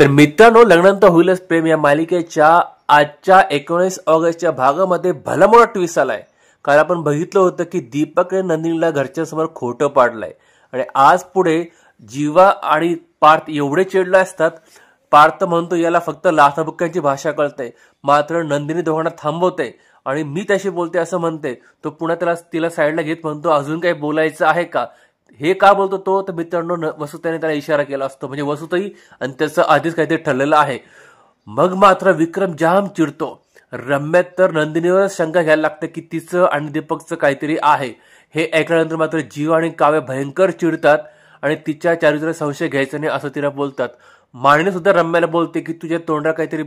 तर मित्रांनो, लग्नानंतर होईलच प्रेम या मालिकेच्या आजच्या 19 ऑगस्टच्या भागामध्ये भला मोठा ट्विस्ट आलाय. काल आपण बघितलं होतं की दीपकने नंदिनीला घरच्यांसमोर खोटं पाडलंय आणि आज पुढे जीवा आणि पार्थ एवढे चिडले असतात. पार्थ म्हणतो याला फक्त लाथाबुक्क्यांची भाषा कळते, मात्र नंदिनी दोघांना थांबवते आणि मी त्याशी बोलते असं म्हणते. तो पुन्हा तिला साईडला घेत म्हणतो अजून काही बोलायचं आहे का. हे का बोलतो तो, तर मित्रांनो वसुताने त्याला इशारा केला असतो, म्हणजे वसुताई आणि त्याचं आधीच काहीतरी ठरलेलं आहे. मग मात्र विक्रम जाम चिडतो. रम्यात तर नंदिनीवरच शंका घ्यायला लागते की तिचं आणि दीपकचं काहीतरी आहे. हे ऐकल्यानंतर मात्र जीव आणि काव्य भयंकर चिडतात आणि तिच्या चारित्र्यावर संशय घ्यायचा नाही असं तिला बोलतात. माणिने सुद्धा रम्याला बोलते की तुझ्या तोंडाला काहीतरी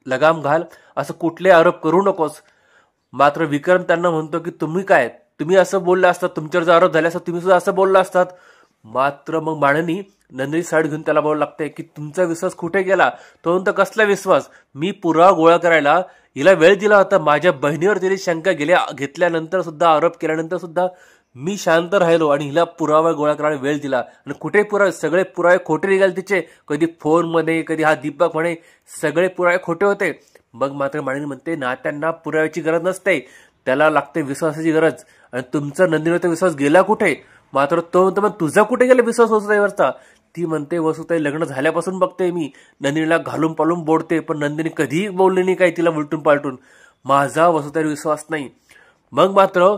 लगाम घाल, असं कुठले आरोप करू नकोस. मात्र विक्रम त्यांना म्हणतो की तुम्ही असं बोलला असतात, तुमच्यावर जर आरोप झाले असतात तुम्ही सुद्धा असं बोलला असतात. मात्र मग माणिनी नंदिनी साईड घेऊन त्याला बोलायला लागते की तुमचा विश्वास कुठे गेला. तो म्हणतो कसला विश्वास, मी पुरावा गोळा करायला हिला वेळ दिला होता. माझ्या बहिणीवर तिने शंका घेतल्यानंतर सुद्धा, आरोप केल्यानंतर सुद्धा मी शांत राहिलो आणि हिला पुरावा गोळा करायला वेळ दिला. आणि कुठे पुरावे, सगळे पुरावे खोटे निघाले तिचे. कधी फोनमध्ये, कधी हा दीपक म्हणे, सगळे पुरावे खोटे होते. मग मात्र माणिनी म्हणते नात्यांना पुराव्याची गरज नसते, त्याला लागते विश्वासाची गरज. आणि तुमचा नंदिनीवर विश्वास गेला कुठे. मात्र तो म्हणतो मग तुझा कुठे गेला विश्वास वसुताईवरचा. ती म्हणते वसुताई लग्न झाल्यापासून बघते मी नंदिनीला घालून पालून बोलते, पण नंदिनी कधीही बोलली नाही काही तिला उलटून पालटून. माझा वसुताईवर विश्वास नाही. मग मात्र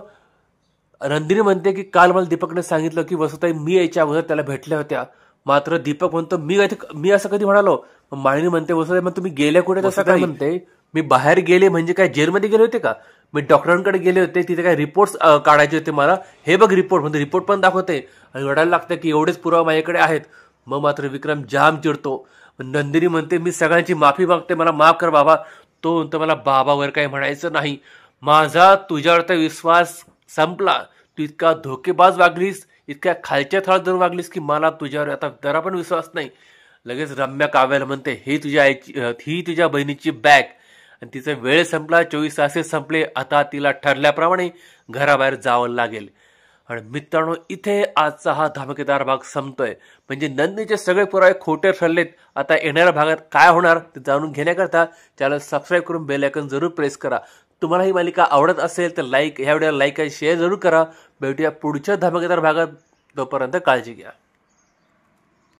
नंदिनी म्हणते की काल मला दीपकने सांगितलं की वसुताई मी यायच्या अगोदर त्याला भेटल्या होत्या. मात्र दीपक म्हणतो मी असं कधी म्हणालो. माळिनी म्हणते वसुताई मग तुम्ही गेल्या कुठे. तसं काय म्हणते मी बाहेर गेले म्हणजे काय जेलमध्ये गेले होते का. मी डॉक्टरांकडे गेले होते, तिथे काय रिपोर्ट्स काढायचे होते मला. हे बघ रिपोर्ट, म्हणजे रिपोर्ट पण दाखवते आणि रडायला लागतं की एवढेच पुरावा माझ्याकडे आहेत. मग मात्र विक्रम जाम चिडतो. नंदिनी म्हणते मी सगळ्यांची माफी मागते, मला माफ कर बाबा. तो म्हणतो मला बाबा वगैरे काही म्हणायचं नाही, माझा तुझ्यावर तर विश्वास संपला. तू इतका धोकेबाज वागलीस, इतक्या खालच्या थळात जाऊन वागलीस की मला तुझ्यावर आता जरा पण विश्वास नाही. लगेच रम्या काव्याला म्हणते ही तुझ्या बहिणीची बॅग आणि तिचा वेळ संपला, 24 तास संपले, आता तिला ठरल्याप्रमाणे घराबाहेर जावं लागेल. आणि मित्रांनो इथे आजचा हा धमाकेदार भाग संपतोय. म्हणजे नंदिनीचे सगळे पुरावे खोटे ठरलेत. आता येणाऱ्या भागात काय होणार ते जाणून घेण्याकरता चॅनल सबस्क्राईब करून बेल आयकॉन जरूर प्रेस करा. तुम्हाला ही मालिका आवडत असेल तर ह्या व्हिडिओला लाईक आणि शेअर जरूर करा. भेटूया पुढच्या धमाकेदार भागात. तोपर्यंत काळजी घ्या.